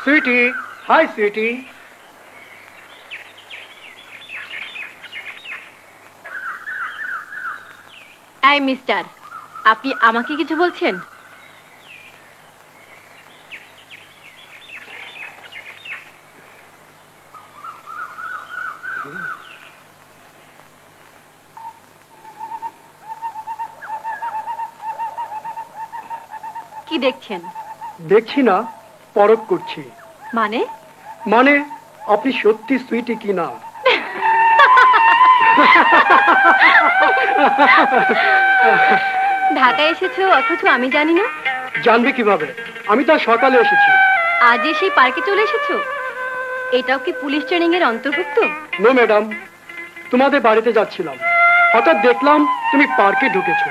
Sweety, high Sweety. এই mister, আপনি আমাকে কিছু বলছেন? কি দেখছেন? দেখছি না, পরখ করছি। মানে? মানে আপনি সত্যি সুইটি কিনা। ঢাকায় এসেছো অথচ আমি জানি না? জানবে কিভাবে? আমি তো সকালে এসেছি। আজ সেই পার্কে চলে এসেছো? এটাও কি পুলিশ ট্রেনিং এর অন্তর্ভুক্ত? নো ম্যাডাম, তোমাদের বাড়িতে যাচ্ছিলাম, হঠাৎ দেখলাম তুমি পার্কে ঢুকেছো।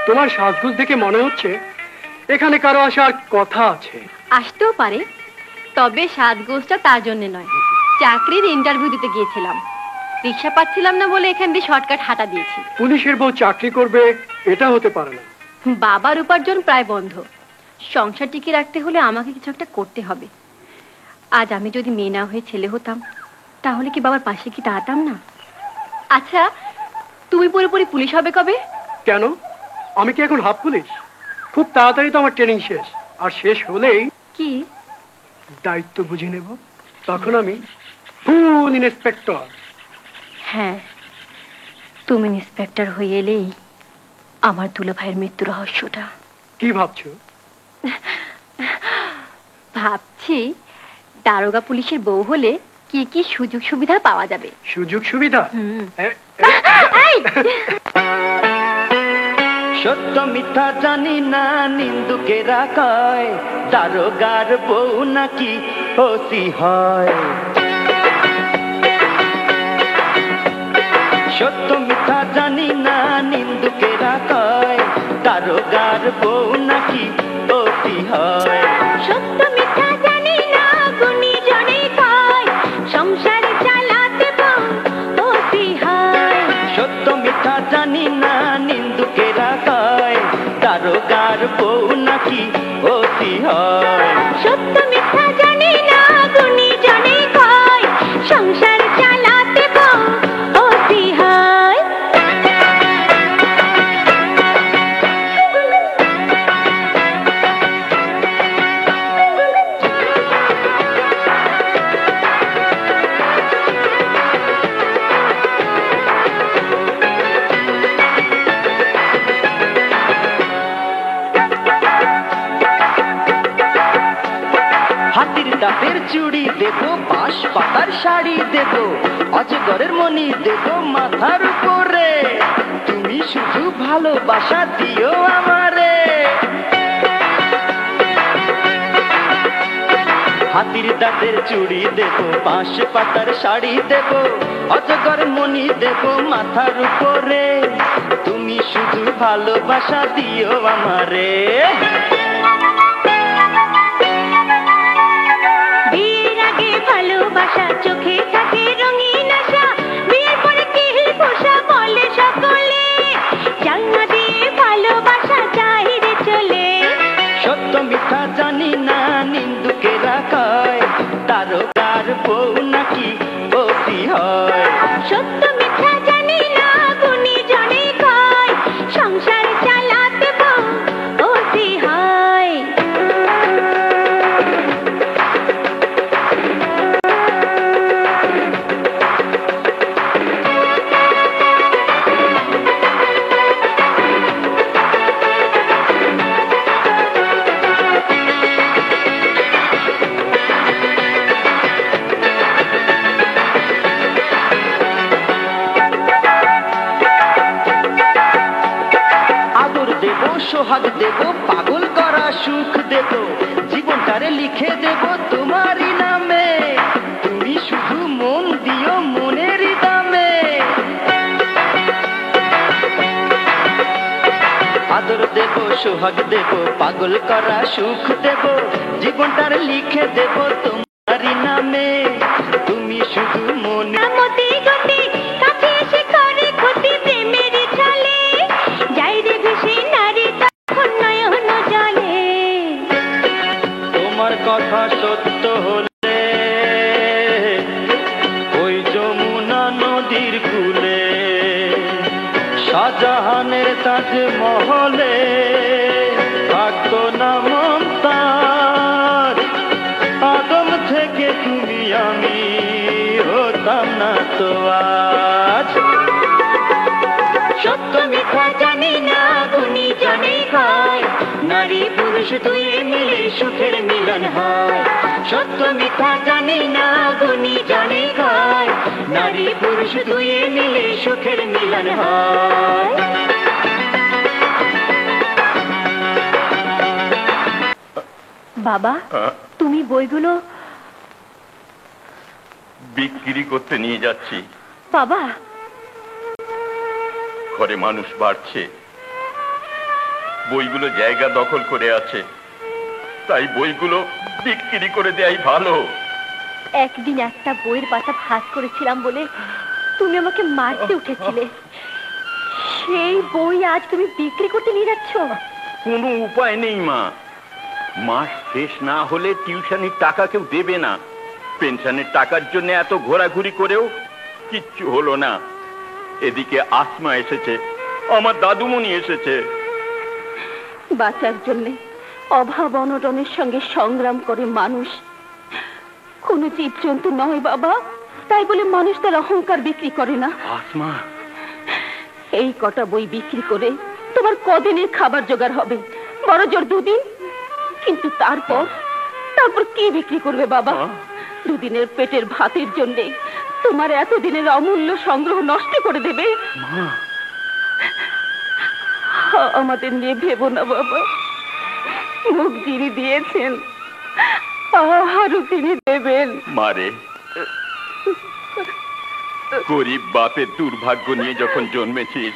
তোমার সাজগোজ দেখে মনে হচ্ছে এখানে কারো আসার কথা আছে। আসতেও পারে, তবে সাজগোজটা তার জন্য নয়। চাকরির ইন্টারভিউ দিতে গিয়েছিলাম, রিক্সা পাচ্ছিলাম না বলে এখান দিয়ে শর্টকাট হাঁটা দিয়েছি। পুলিশের বউ চাকরি করবে এটা হতে পারে না। বাবার উপার্জন প্রায় বন্ধ, সংসার টিকে রাখতে হলে আমাকে কিছু একটা করতে হবে। আজ আমি যদি মেয়ে না হয়ে ছেলে হতাম, তাহলে কি বাবার পাশে কি দাঁড়াতাম না? আচ্ছা, তুমি পুরোপুরি পুলিশ হবে কবে? কেন, আমি কি এখন হাফ পুলিশ? খুব তাড়াতাড়ি তো আমার ট্রেনিং শেষ, আর শেষ হলেই কি দায়িত্ব বুঝে নেব, তখন আমি ফুল ইন্সপেক্টর। হ্যাঁ, তুমি ইন্সপেক্টর হয়ে এলেই আমার দুলা ভাইয়ের মৃত্যু রহস্যটা। কি ভাবছো? ভাবছি দারোগা পুলিশের বউ হলে কি কি সুযোগ সুবিধা পাওয়া যাবে। সুযোগ সুবিধা? সত্য মিথ্যা জানি না, নিন্দুকেরা কয় দারোগার বউ নাকি ওসি হয়। সত্য মিথ্যা জানি না, নিন্দুকেরা কয় দারোগার বউ নাকি ওসি হয়। সত্য মিথ্যা জানি না, গুণী জনে কয় সংসার চালাতে বউ ওসি হয়। সত্য মিথ্যা জানি না, নিন্দুকেরা কয় দারোগার বউ নাকি ওসি হয়। সত্য মিথ্যা জানি না, গুণী জনে কয় সংসার চালাতে বউ ওসি হয়। হাতির দাঁতের চুড়ি দেবো, বাঁশ পাতার শাড়ি দেবো, অজগরের মণি দেবো মাথার উপরে, তুমি শুধু ভালোবাসা দিও আমারে। হাতির দাঁতের চুড়ি দেবো, বাঁশ পাতার শাড়ি দেবো, অজগর মণি দেবো মাথার উপরে, তুমি শুধু ভালোবাসা দিও আমারে। বিয়ের আগে ভালোবাসা চোখে থাকে রঙিন আশা, বিয়ের পরে কি পোষা বলে সকলে, জানলা দিয়ে ভালোবাসা যায় রে চলে। সত্য মিথ্যা জানি না, নিন্দুকেরা কয় দারোগার বউ নাকি ওসি হয়। সত্য মিথ্যা জানি না, গুণী জনে কয় সংসার চালাতে বউ ওসি হয়। আদর দেব, সোহাগ দেব, পাগল করা সুখ দেব, জীবনটারে লিখে দেব তোমারই নামে, তুমি শুধু মন দিও মনেরই দামে। আদর দেব, সোহাগ দেব, পাগল করা সুখ দেব, জীবনটারে লিখে দেব তোমারই নামে, তুমি শুধু মনে। মতি গতি কাছে এসে করে ক্ষতি প্রেমের ছলে, যাই রে ভেসে নারী তখন নয় সত্য হলে ওই যমুনা নদীর কূলে শাহজাহানের তাজমহলে থাকতো না মমতাজ, আদম থেকে তুমি আমি হতাম না তো আজ। সত্য মিথ্যা জানি না গুণী জনে খায়, নারী পুরুষ দুই মিলে সুখের মিলন হয়। সত্য মিথ্যা জানি না গুণী জনে খায়, নারী পুরুষ দুই মিলে সুখের মিলন হয়। বাবা, তুমি বইগুলো বিক্রি করতে নিয়ে যাচ্ছি। বাবা, ঘরে মানুষ বাড়ছে, বইগুলো জায়গা দখল করে আছে, তাই বইগুলো বিক্রি করে দেয়াই ভালো। একদিন একটা বইয়ের পাতা ভাঁজ করেছিলাম বলে তুমি আমাকে মারতে উঠেছিলে, সেই বই আজ তুমি বিক্রি করতে নিয়ে যাচ্ছ? কোনো উপায় নেই মা, মাস শেষ না হলে টিউশনির টাকা কেউ দেবে না। পেনশনের টাকার জন্য এত ঘোরাঘুরি করেও কিচ্ছু হলো না। এদিকে আসমা এসেছে, আমার দাদুমণি এসেছে। বাঁচার জন্য অভাব অনটনের সঙ্গে সংগ্রাম করে মানুষ, কোনো জীবজন্তু নয় বাবা, তাই বলে মানুষ তার অহংকার বিক্রি করে না। আসমা, এই কটা বই বিক্রি করে তোমার কদিনের খাবার জোগাড় হবে? বড় জোর 2 দিন। কিন্তু তারপর কি বিক্রি করবে বাবা? 2 দিনের পেটের ভাতের জন্য তোমার এতদিনের অমূল্য সংগ্রহ নষ্ট করে দেবে? আমাদের নিয়ে ভেবো না বাবা, মুখ যিনি দিয়েছেন আরো তিনি দেবেন। মারে, গরিব বাপের দুর্ভাগ্য নিয়ে যখন জন্মেছিস,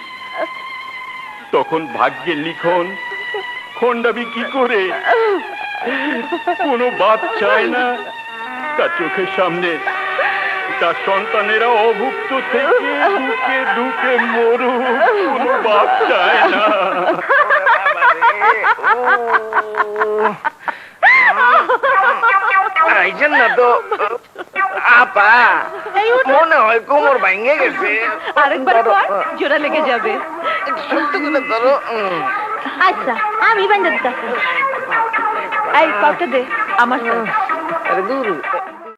তখন ভাগ্যের লিখন খন্ডাবি কি করে? কোনো বাপ চায় না তার চোখের সামনে তার সন্তানেরা অভুক্ত থেকে ঢুকে ঢুকে মরুক, কোনো বাপ চায় না। আইছেন না তো আপা, মনে হয় কোমর ভাঙে গেছে। আরেকবার পর জোড়া লেগে যাবে। সত্যি করে ধরো। আচ্ছা, আমি বান্ধব এই কপটা দে আমার। আরে দূর